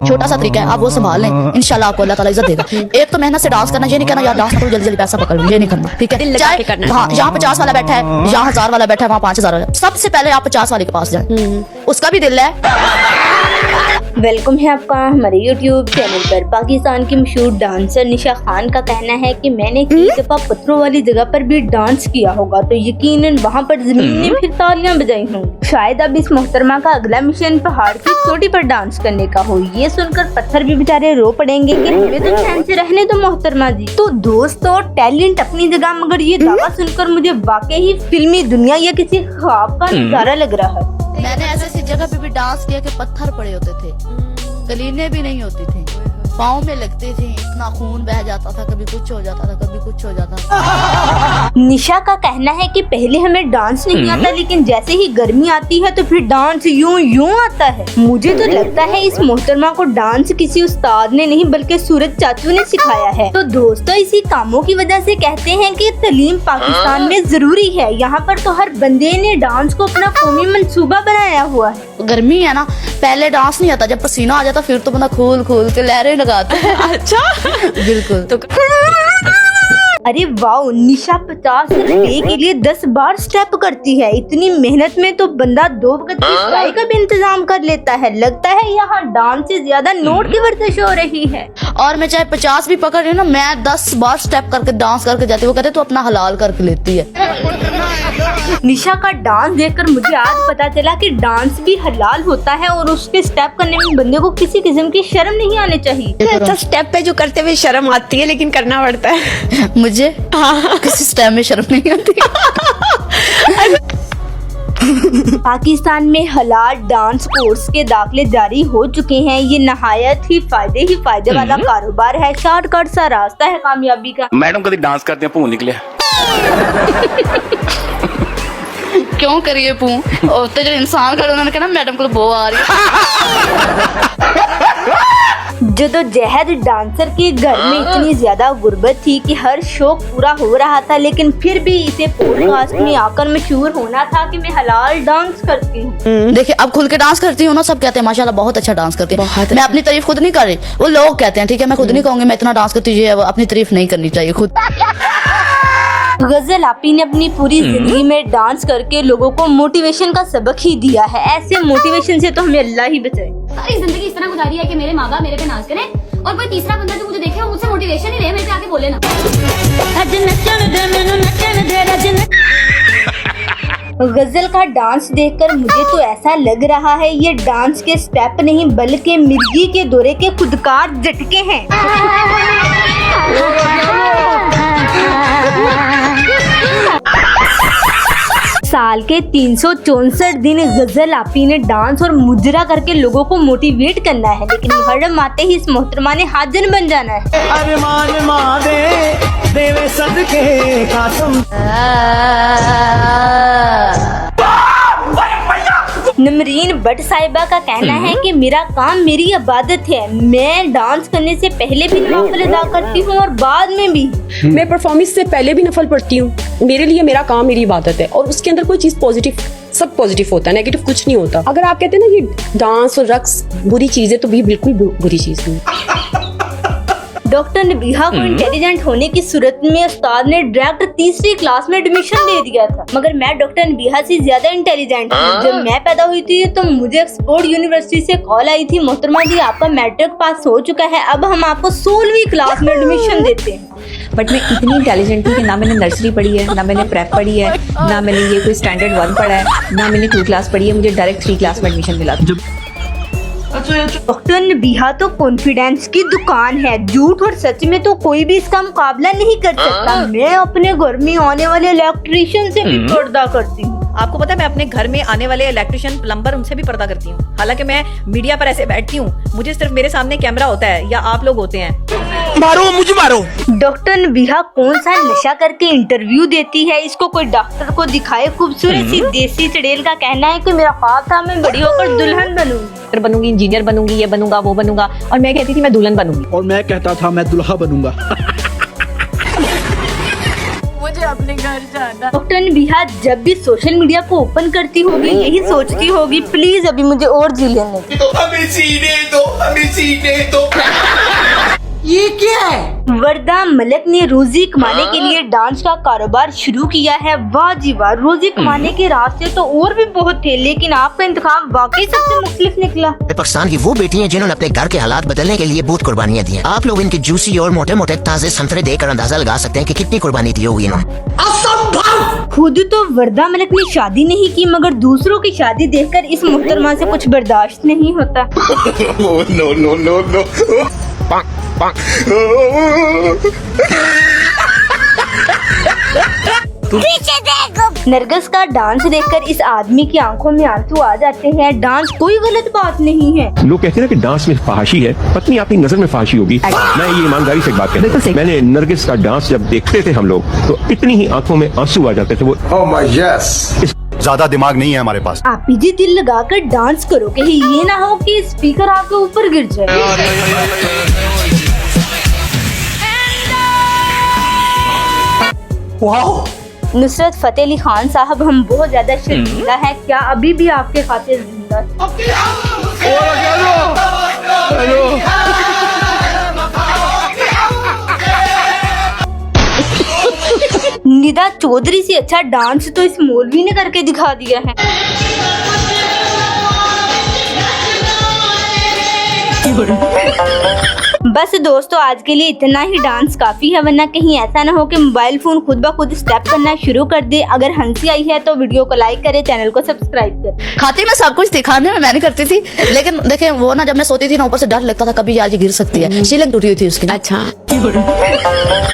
छोटा सा तरीका है, आप वो संभाल लें, इंशाल्लाह आपको अल्लाह ताला इज्जत देगा। एक तो मेहनत से डांस करना, ये नहीं कहना यार डांस करो जल्दी जल्दी पैसा पकड़ लो, ये नहीं करना, ठीक है। चाहे हाँ यहाँ 50 वाला बैठा है, यहाँ 1000 वाला बैठा है, वहाँ 5000 वाला, सबसे पहले आप 50 वाले के पास जाए, उसका भी दिल है। वेलकम है आपका हमारे YouTube चैनल पर। पाकिस्तान की मशहूर डांसर निशा खान का कहना है कि मैंने कई दफा पत्थरों वाली जगह पर भी डांस किया होगा, तो यकीनन वहाँ पर जमीन ने फिर तालियां बजाई होंगी। शायद अब इस मोहतरमा का अगला मिशन पहाड़ की चोटी पर डांस करने का हो। ये सुनकर पत्थर भी बेचारे रो पड़ेंगे कि हमें तो चैन से रहने दो मोहतरमा जी। तो दोस्तों, टैलेंट अपनी जगह, मगर ये दावा सुनकर मुझे वाकई ही फिल्मी दुनिया या किसी ख्वाब का नजारा लग रहा है। मैंने ऐसी जगह पे भी डांस किया कि पत्थर पड़े होते थे, कलीने भी नहीं होती थी, पाँव में लगती थी, इतना खून बह जाता था, कभी कुछ हो जाता था, कभी कुछ हो जाता था। निशा का कहना है कि पहले हमें डांस नहीं आता, लेकिन जैसे ही गर्मी आती है तो फिर डांस यूं यूं आता है। मुझे तो लगता है इस मोहतरमा को डांस किसी उस्ताद ने नहीं बल्कि सूरज चाचू ने सिखाया है। तो दोस्तों, इसी कामों की वजह से कहते हैं कि तालीम पाकिस्तान में जरूरी है। यहाँ पर तो हर बंदे ने डांस को अपना कौमी मंसूबा बनाया हुआ है। गर्मी है ना, पहले डांस नहीं आता, जब पसीना आ जाता फिर तो बंदा खोल खोल के लहरें लगाता है। अच्छा बिल्कुल। तो अरे वाह, निशा 50 रुपए के लिए 10 बार स्टेप करती है। इतनी मेहनत में तो बंदा 2 वक्त की चाय का भी इंतजाम कर लेता है। लगता है यहाँ डांस से ज्यादा नोट की वर्जिश हो रही है। और मैं चाहे 50 भी पकड़ रही हूँ ना, मैं 10 बार स्टेप करके डांस करके जाती हूँ। वो कहते तो अपना हलाल करके लेती है। निशा का डांस देखकर मुझे आज पता चला कि डांस भी हलाल होता है और उसके स्टेप करने में बंदे को किसी किस्म की शर्म नहीं आनी चाहिए। अच्छा, स्टेप पे जो करते हुए शर्म आती है लेकिन करना पड़ता है। मुझे किसी स्टेप में शर्म नहीं आती। पाकिस्तान में हलाल डांस कोर्स के दाखिले जारी हो चुके हैं। ये नहायत ही फायदे वाला कारोबार है। शॉर्टकट सा रास्ता है कामयाबी का। मैडम कभी डांस करते हैं, भून निकले। क्यों करिए पू, और तो जो इंसान कर उन्होंने कहा ना मैडम को तो बो आ रही है। जदोजहद डांसर के घर में इतनी ज्यादा गुर्बत थी कि हर शौक पूरा हो रहा था, लेकिन फिर भी इसे पॉडकास्ट में आकर मशहूर होना था कि मैं हलाल डांस करती हूँ। देखिए, अब खुल के डांस करती हूँ ना, सब कहते हैं माशाल्लाह बहुत अच्छा डांस करती है। मैं अपनी तारीफ खुद नहीं कर रही, वो लोग कहते हैं, ठीक है। मैं खुद नहीं कहूँगी मैं इतना डांस करती हूँ, अपनी तारीफ नहीं करनी चाहिए खुद। गजल आपी ने अपनी पूरी जिंदगी में डांस करके लोगों को मोटिवेशन का सबक ही दिया है। ऐसे मोटिवेशन से तो हमें अल्लाह ही बचाए। सारी जिंदगी इस तरह गुजारी है कि मेरे माँ बाप मेरे पे नाच करें और कोई तीसरा बंदा जो मुझे देखे वो मुझसे मोटिवेशन ही ले, मेरे पे आके बोले ना। गजल का डांस देखकर मुझे तो ऐसा लग रहा है ये डांस के स्टेप नहीं बल्कि मिर्गी के दौरे के खुदकार झटके हैं। साल के 364 दिन गजल आपी ने डांस और मुजरा करके लोगों को मोटिवेट करना है, लेकिन मुहर्रम आते ही इस मोहतरमा ने हाजन बन जाना है। अरमान मादे देवे सदके कासम। नमरीन भट्ट साहिबा का कहना है कि मेरा काम मेरी इबादत है। मैं डांस करने से पहले भी नफल अदा करती हूँ और बाद में भी। मैं परफॉर्मेंस से पहले भी नफल पढ़ती हूँ। मेरे लिए मेरा काम मेरी इबादत है और उसके अंदर कोई चीज पॉजिटिव, सब पॉजिटिव होता है, नेगेटिव कुछ नहीं होता। अगर आप कहते हैं ना ये डांस और रक्स बुरी चीज है, तो भी बिल्कुल बुरी चीज नहीं। डॉक्टर नबीहा को इंटेलिजेंट होने की सूरत में उस्ताद ने डायरेक्ट 3री क्लास में एडमिशन दे दिया था, मगर मैं डॉक्टर नबीहा से ज्यादा इंटेलिजेंट हूँ। जब मैं पैदा हुई थी तो मुझे ऑक्सफोर्ड यूनिवर्सिटी से कॉल आई थी, मोहतरमा जी आपका मैट्रिक पास हो चुका है, अब हम आपको 16वीं क्लास में एडमिशन देते हैं। बट मैं इतनी इंटेलिजेंट हूँ कि ना मैंने नर्सरी पढ़ी है, ना मैंने प्रेप पढ़ी है, ना मैंने ये कोई स्टैंडर्ड 1 पढ़ा है, ना मैंने 2 क्लास पढ़ी है। मुझे डायरेक्ट 3 क्लास में एडमिशन मिला। डॉक्टर नबीहा तो कॉन्फिडेंस की दुकान है। झूठ और सच में तो कोई भी इसका मुकाबला नहीं कर सकता। मैं अपने घर में आने वाले इलेक्ट्रीशियन से भी पर्दा करती हूँ। आपको पता है मैं अपने घर में आने वाले इलेक्ट्रिशियन, प्लम्बर, उनसे भी पर्दा करती हूँ। हालांकि मैं मीडिया पर ऐसे बैठती हूँ, मुझे सिर्फ मेरे सामने कैमरा होता है या आप लोग होते हैं। मारो मुझे मारो। डॉक्टर नबीहा कौन सा नशा करके इंटरव्यू देती है, इसको कोई डॉक्टर को दिखाए। खूबसूरत सी देसी चड़ेल का कहना है कि मेरा ख्वाब था मैं बड़ी होकर दुल्हन बनूंगी, इंजीनियर बनूंगी, ये बनूंगा वो बनूंगा, और मैं कहती थी मैं दुल्हन बनूंगी। और मैं कहता था मैं दुल्हा बनूंगा। मुझे अपने डॉक्टर नबीहा जब भी सोशल मीडिया को ओपन करती होगी यही सोचती होगी प्लीज अभी मुझे और जी लेने दो। हमें सीने दो, हमें सीने दो। ये क्या है? वर्दा मलिक ने रोजी कमाने के लिए डांस का कारोबार शुरू किया है। वाह जी वाह, रोजी कमाने के रास्ते तो और भी बहुत थे लेकिन आपका इंतखाब वाकई सबसे मुख्तलिफ निकला। पाकिस्तान की वो बेटी हैं जिन्होंने अपने घर के हालात बदलने के लिए बहुत कुर्बानियां दी हैं। आप लोग इनके जूसी और मोटे मोटे ताजे संतरे देखकर अंदाजा लगा सकते हैं कि कितनी कुर्बानी दी होगी इन्होंने। खुद तो वर्दा मलिक ने शादी नहीं की मगर दूसरों की शादी देखकर इस मुहतरमा से कुछ बर्दाश्त नहीं होता। No no no no. Nargis का डांस देखकर इस आदमी की आंखों में आंसू आ जाते हैं। डांस कोई गलत बात नहीं है। लोग कहते हैं ना कि डांस में फहाशी है, पत्नी आपकी नजर में फहाशी होगी। मैं ये ईमानदारी से एक बात कहता हूं, मैंने नरगिस का डांस जब देखते थे हम लोग तो इतनी ही आंखों में आंसू आ जाते थे। वो ज्यादा दिमाग नहीं है हमारे पास। आप जी दिल लगाकर डांस करो कहीं ये ना हो कि स्पीकर आपके ऊपर गिर जाए। नुसरत फतेह अली खान साहब हम बहुत ज्यादा शर्मिंदा है, क्या अभी भी आपके खातिर जिंदा? निदा चौधरी से अच्छा डांस तो इस मौलवी ने करके दिखा दिया है। बस दोस्तों आज के लिए इतना ही डांस काफी है वरना कहीं ऐसा ना हो कि मोबाइल फोन खुद ब खुद स्टेप करना शुरू कर दे। अगर हंसी आई है तो वीडियो को लाइक करें, चैनल को सब्सक्राइब करें। खाती मैं सब कुछ दिखाने में मैंने करती थी लेकिन देखे वो ना जब मैं सोती थी ना ऊपर से डर लगता था कभी आज गिर सकती है। सीलिंग टूटी हुई थी उसकी। अच्छा